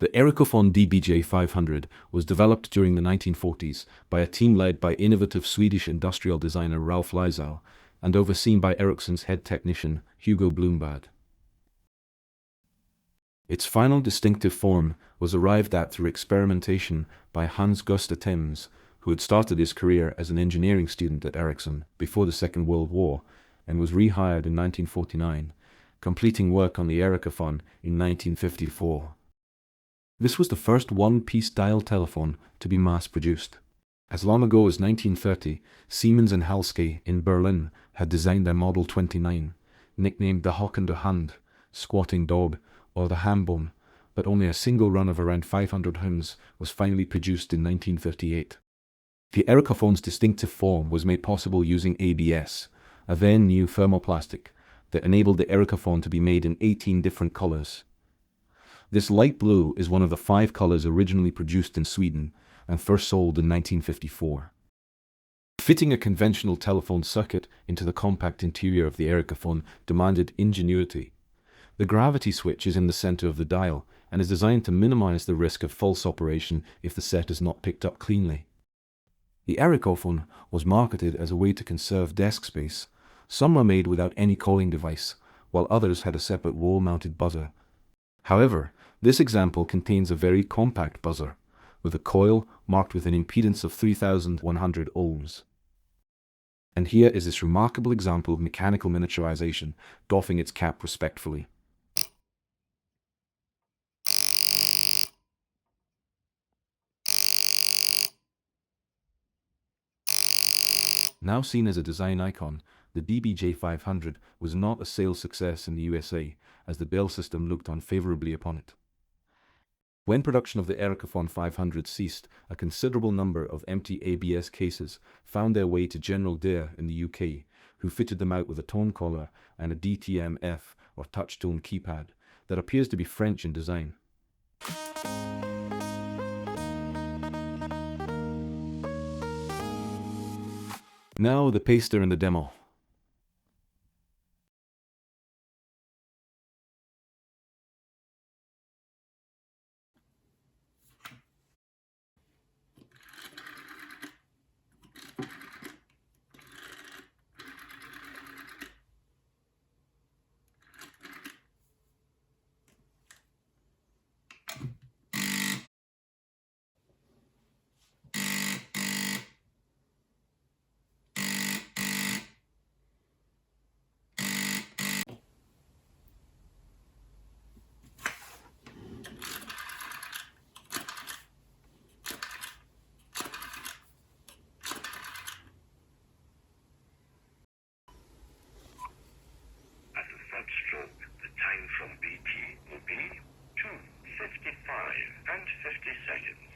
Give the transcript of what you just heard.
The Ericofon DBJ 500 was developed during the 1940s by a team led by innovative Swedish industrial designer Ralph Lysau and overseen by Ericsson's head technician Hugo Blomblad. Its final distinctive form was arrived at through experimentation by Hans Gustav Thames, who had started his career as an engineering student at Ericsson before the Second World War and was rehired in 1949, completing work on the Ericofon in 1954. This was the first one-piece dial telephone to be mass-produced. As long ago as 1930, Siemens and Halske in Berlin had designed their Model 29, nicknamed the Hockender Hund, squatting dog, or the hambone, but only a single run of around 500 Hunds was finally produced in 1958. The Ericofon's distinctive form was made possible using ABS, a then new thermoplastic, that enabled the Ericofon to be made in 18 different colors. This light blue is one of the 5 colors originally produced in Sweden and first sold in 1954. Fitting a conventional telephone circuit into the compact interior of the Ericofon demanded ingenuity. The gravity switch is in the center of the dial and is designed to minimize the risk of false operation if the set is not picked up cleanly. The Ericofon was marketed as a way to conserve desk space. Some were made without any calling device, while others had a separate wall-mounted buzzer. However, this example contains a very compact buzzer, with a coil marked with an impedance of 3,100 ohms. And here is this remarkable example of mechanical miniaturization, doffing its cap respectfully. Now seen as a design icon, the DBJ 500 was not a sales success in the USA, as the Bell system looked unfavorably upon it. When production of the Ericofon 500 ceased, a considerable number of empty ABS cases found their way to General Deere in the UK, who fitted them out with a tone collar and a DTMF, or touch-tone keypad, that appears to be French in design. Now the paster and the demo. Stroke, the time from BT will be 2:55 and 50 seconds.